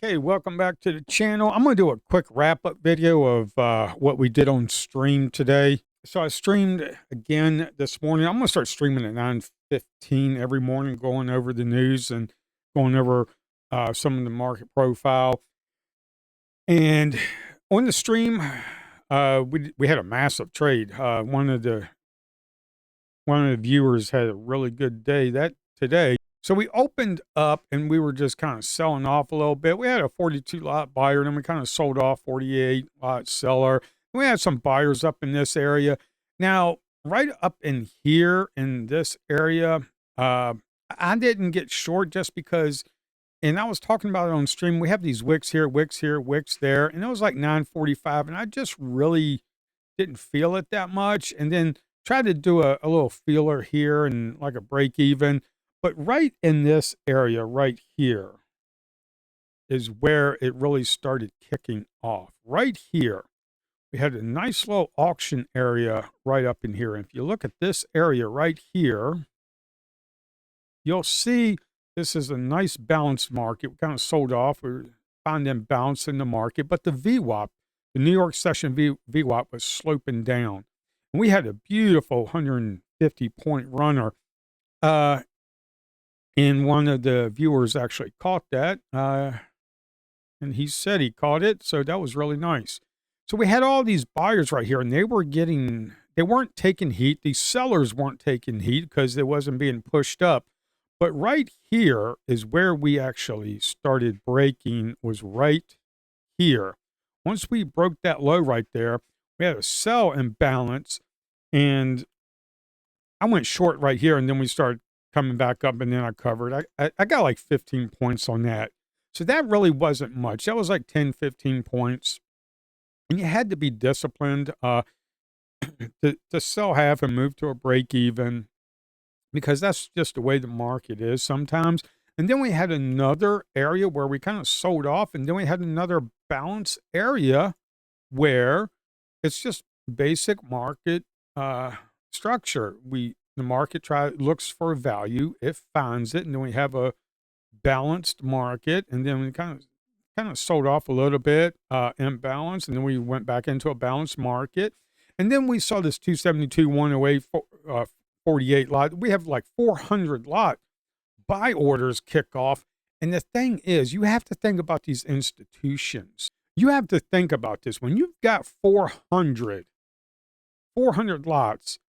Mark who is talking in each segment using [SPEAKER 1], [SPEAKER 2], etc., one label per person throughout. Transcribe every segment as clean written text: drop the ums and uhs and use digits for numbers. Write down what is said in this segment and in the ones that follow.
[SPEAKER 1] Okay, welcome back to the channel. I'm going to do a quick wrap up video of what we did on stream today. So I streamed again this morning. I'm going to start streaming at 9:15 every morning, going over the news and going over some of the market profile. And on the stream, we had a massive trade. One of the viewers had a really good day that today. So we opened up and we were just kind of selling off a little bit. We had a 42 lot buyer, and then we kind of sold off 48 lot seller. We had some buyers up in this area. Now, right up in here in this area, I didn't get short just because, and I was talking about it on stream. We have these wicks here, wicks there, and it was like 9:45, and I just really didn't feel it that much. And then tried to do a little feeler here and like a break even. But right in this area right here is where it really started kicking off. Right here, we had a nice little auction area right up in here. And if you look at this area right here, you'll see this is a nice balanced market. We kind of sold off. We found them balance in the market, but the VWAP, the New York Session VWAP was sloping down. And we had a beautiful 150 point runner. And one of the viewers actually caught that. And he said he caught it. So that was really nice. So we had all these buyers right here, and they weren't taking heat. These sellers weren't taking heat because it wasn't being pushed up. But right here is where we actually started breaking, was right here. Once we broke that low right there, we had a sell imbalance, and I went short right here, and then we started coming back up, and then I covered. I got like 15 points on that. So that really wasn't much. That was like 10, 15 points. And you had to be disciplined to sell half and move to a break even, because that's just the way the market is sometimes. And then we had another area where we kind of sold off, and then we had another balance area where it's just basic market structure. The market looks for value, it finds it, and then we have a balanced market, and then we kind of sold off a little bit imbalance, and then we went back into a balanced market, and then we saw this 272 108 48 lot. We have like 400 lot buy orders kick off. And the thing is, you have to think about these institutions. You have to think about this. When you've got 400 lots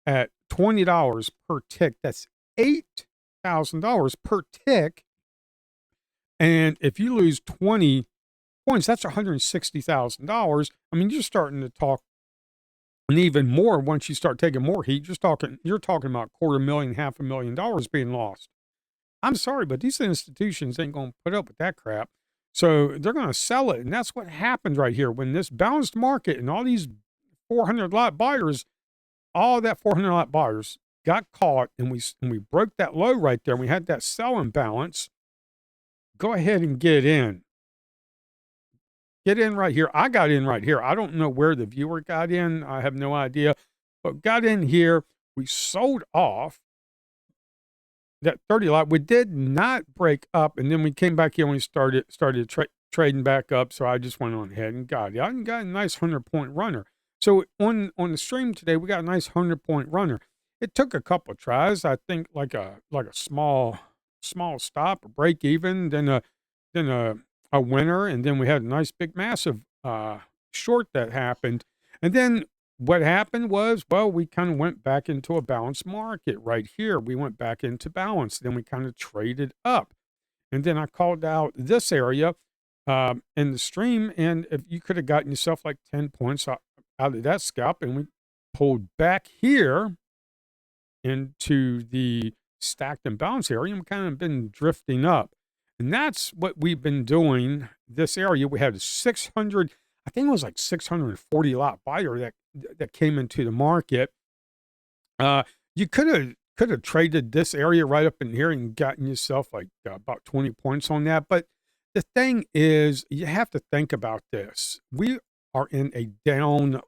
[SPEAKER 1] at $20 per tick, that's $8,000 per tick. And if you lose 20 points, that's $160,000. I mean, you're starting to talk, and even more once you start taking more heat, you're talking about $250,000, $500,000 being lost. I'm sorry, but these institutions ain't going to put up with that crap. So they're going to sell it. And that's what happened right here. When this balanced market and all these 400 lot buyers, all that 400 lot buyers got caught, and we broke that low right there. We had that sell imbalance. Go ahead and get in. Get in right here. I got in right here. I don't know where the viewer got in. I have no idea. But got in here. We sold off that 30 lot. We did not break up, and then we came back here and we started trading back up. So I just went on ahead and got it. I got a nice 100 point runner. So on the stream today, we got a nice 100 point runner. It took a couple of tries. I think like a small stop, a break even, then a winner, and then we had a nice big massive short that happened. And then what happened was, well, we kind of went back into a balanced market right here. We went back into balance. Then we kind of traded up. And then I called out this area in the stream. And if you could have gotten yourself like 10 points out of that scalp, and we pulled back here into the stacked and balanced area, and we kind of been drifting up. And that's what we've been doing. This area, we had 600, I think it was like 640 lot buyer that came into the market. You could have traded this area right up in here and gotten yourself like about 20 points on that. But the thing is, you have to think about this. We are in a down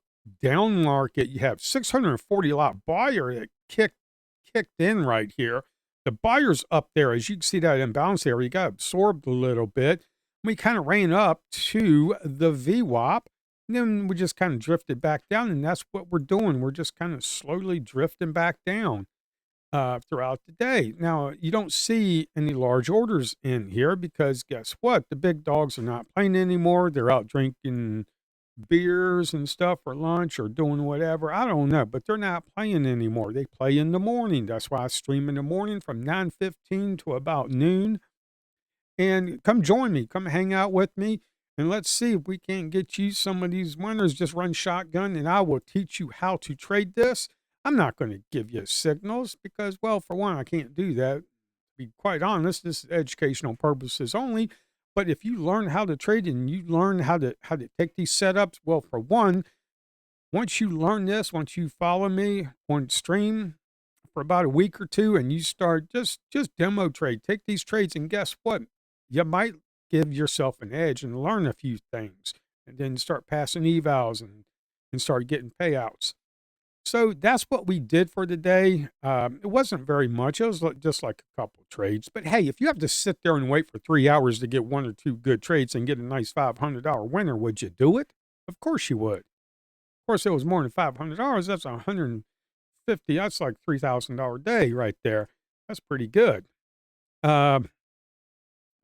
[SPEAKER 1] market. You have 640 lot buyer that kicked in right here. The buyers up there, as you can see that imbalance area, got absorbed a little bit. We kind of ran up to the VWAP. And then we just kind of drifted back down, and that's what we're doing. We're just kind of slowly drifting back down throughout the day. Now, you don't see any large orders in here because guess what? The big dogs are not playing anymore. They're out drinking beers and stuff for lunch or doing whatever. I don't know, but they're not playing anymore. They play in the morning. That's why I stream in the morning from 9:15 to about noon. And come join me. Come hang out with me. And let's see if we can't get you some of these winners. Just run shotgun and I will teach you how to trade this. I'm not going to give you signals because, well, for one, I can't do that. To be quite honest, this is educational purposes only. But if you learn how to trade and you learn how to take these setups, well, for one, once you learn this, once you follow me on stream for about a week or two and you start just demo trade, take these trades and guess what? You might give yourself an edge and learn a few things and then start passing evals and start getting payouts. So that's what we did for the day. It wasn't very much. It was just like a couple trades. But hey, if you have to sit there and wait for 3 hours to get one or two good trades and get a nice $500 winner, would you do it? Of course you would. Of course, it was more than $500. That's 150. That's like $3,000 day right there. That's pretty good.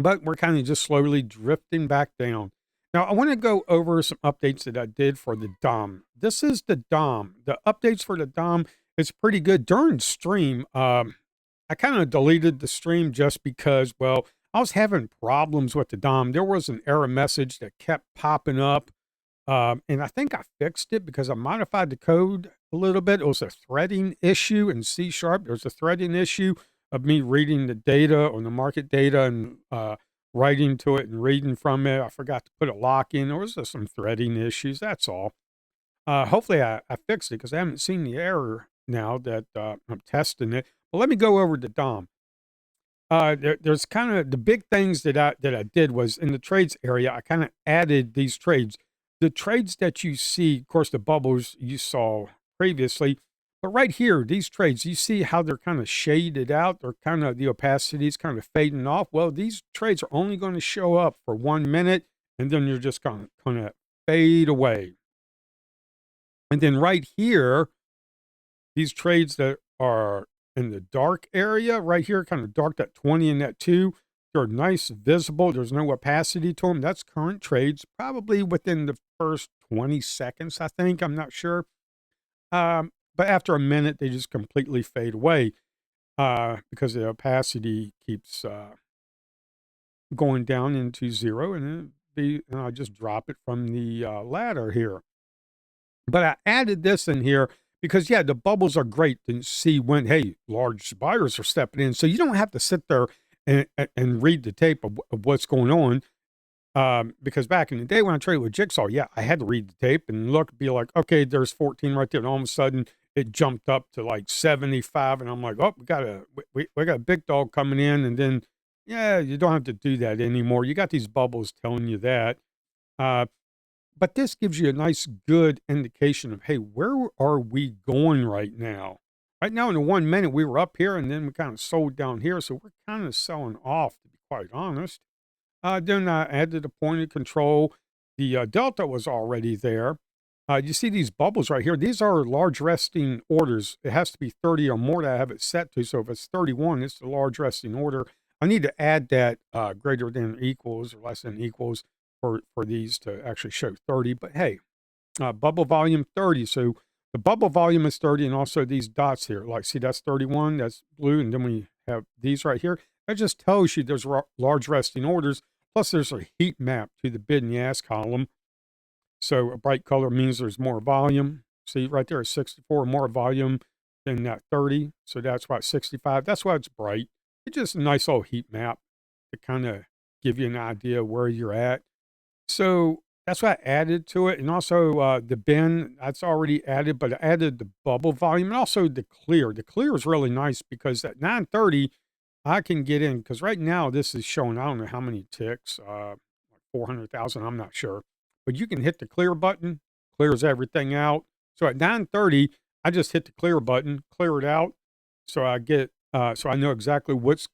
[SPEAKER 1] But we're kind of just slowly drifting back down. Now, I want to go over some updates that I did for the DOM. This is the DOM. The updates for the DOM is pretty good. During stream, I kind of deleted the stream just because, well, I was having problems with the DOM. There was an error message that kept popping up. And I think I fixed it because I modified the code a little bit. It was a threading issue in C#. There's a threading issue of me reading the data on the market data and writing to it and reading from it. I forgot to put a lock in. There was just some threading issues. That's all. Hopefully I fixed it because I haven't seen the error now that I'm testing it. Well, let me go over to DOM. There's kind of the big things that I did was in the trades area. I kind of added these trades. The trades that you see, of course, the bubbles you saw previously, but right here, these trades, you see how they're kind of shaded out. They're kind of, the opacity is kind of fading off. Well, these trades are only going to show up for 1 minute, and then you're just going to fade away. And then right here, these trades that are in the dark area, right here, kind of dark, that 20 and that 2, they're nice, visible. There's no opacity to them. That's current trades, probably within the first 20 seconds, I think. I'm not sure. But after a minute, they just completely fade away because the opacity keeps going down into 0, and I just drop it from the ladder here. But I added this in here because, yeah, the bubbles are great to see when, hey, large buyers are stepping in. So you don't have to sit there and read the tape of what's going on. Because back in the day when I traded with Jigsaw, yeah, I had to read the tape and be like, okay, there's 14 right there. And all of a sudden it jumped up to like 75. And I'm like, oh, we got a big dog coming in. And then, yeah, you don't have to do that anymore. You got these bubbles telling you that. But this gives you a nice, good indication of, hey, where are we going right now? Right now in the 1 minute, we were up here and then we kind of sold down here. So we're kind of selling off, to be quite honest. Then I added a point of control. The delta was already there. You see these bubbles right here. These are large resting orders. It has to be 30 or more that I have it set to. So if it's 31, it's the large resting order. I need to add that greater than equals or less than equals for these to actually show 30. But hey, bubble volume 30. So the bubble volume is 30, and also these dots here. Like, see, that's 31. That's blue. And then we have these right here. That just tells you there's large resting orders. Plus, there's a heat map to the bid and the ask column. So a bright color means there's more volume. See, right there is 64, more volume than that 30. So that's why it's 65. That's why it's bright. It's just a nice little heat map to kind of give you an idea where you're at. So that's what I added to it. And also the bin, that's already added, but I added the bubble volume and also the clear. The clear is really nice because at 9:30, I can get in because right now this is showing, I don't know how many ticks, like 400,000, I'm not sure. But you can hit the clear button, clears everything out. So at 9:30, I just hit the clear button, clear it out. So I get, so I know exactly what's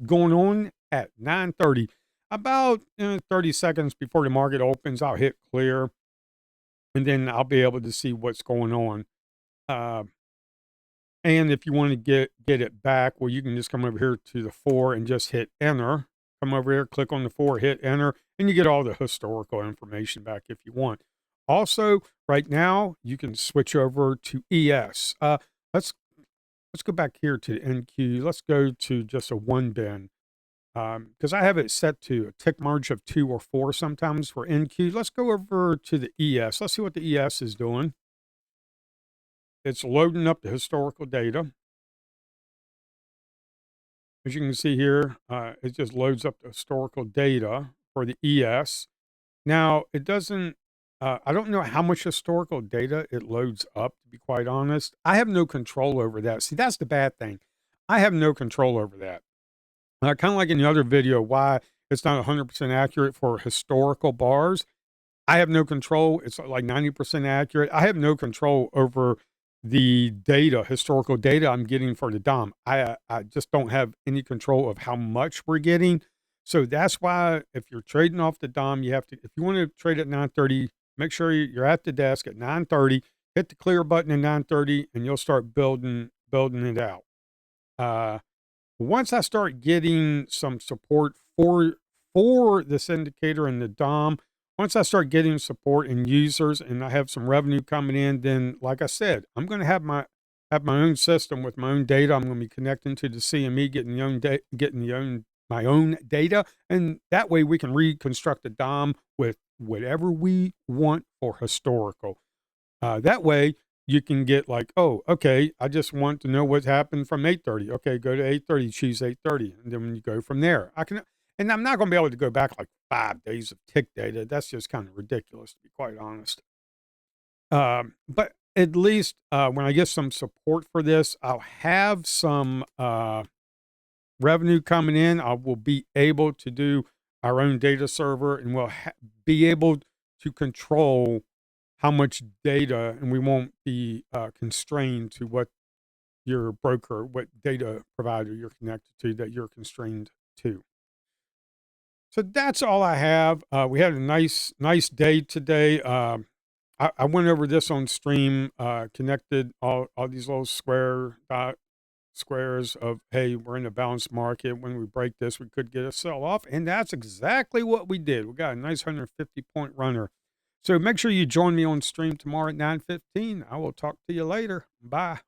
[SPEAKER 1] going on at 9:30. about 30 seconds before the market opens, I'll hit clear, and then I'll be able to see what's going on. Uh, and if you want to get it back, well, you can just come over here to the 4 and just hit enter. Come over here, click on the 4, hit enter, and you get all the historical information back if you want. Also, right now, you can switch over to ES. Let's go back here to the NQ. Let's go to just a 1 bin. Because I have it set to a tick margin of 2 or 4 sometimes for NQ. Let's go over to the ES. Let's see what the ES is doing. It's loading up the historical data. As you can see here, it just loads up the historical data for the ES. Now, it doesn't, I don't know how much historical data it loads up, to be quite honest. I have no control over that. See, that's the bad thing. I have no control over that. Kind of like in the other video, why it's not 100% accurate for historical bars. I have no control. It's like 90% accurate. I have no control over the data, historical data I'm getting for the DOM. I just don't have any control of how much we're getting. So that's why if you're trading off the DOM, you have to, if you want to trade at 9:30, make sure you're at the desk at 9:30, hit the clear button at 9:30, and you'll start building it out. Once I start getting some support for this indicator and the DOM, once I start getting support and users and I have some revenue coming in, then like I said, I'm going to have my own system with my own data. I'm going to be connecting to the CME, getting my own data, and that way we can reconstruct the DOM with whatever we want for historical. That way you can get like, oh, okay, I just want to know what happened from 8:30. Okay, go to 8:30, choose 8:30, and then when you go from there, and I'm not going to be able to go back like 5 days of tick data. That's just kind of ridiculous, to be quite honest. But at least when I get some support for this, I'll have some revenue coming in. I will be able to do our own data server, and we'll be able to control how much data, and we won't be constrained to what your broker, what data provider you're connected to, that you're constrained to. So that's all I have. We had a nice day today. I went over this on stream, connected all these little squares of, hey, we're in a balanced market. When we break this, we could get a sell off. And that's exactly what we did. We got a nice 150-point runner. So make sure you join me on stream tomorrow at 9:15. I will talk to you later. Bye.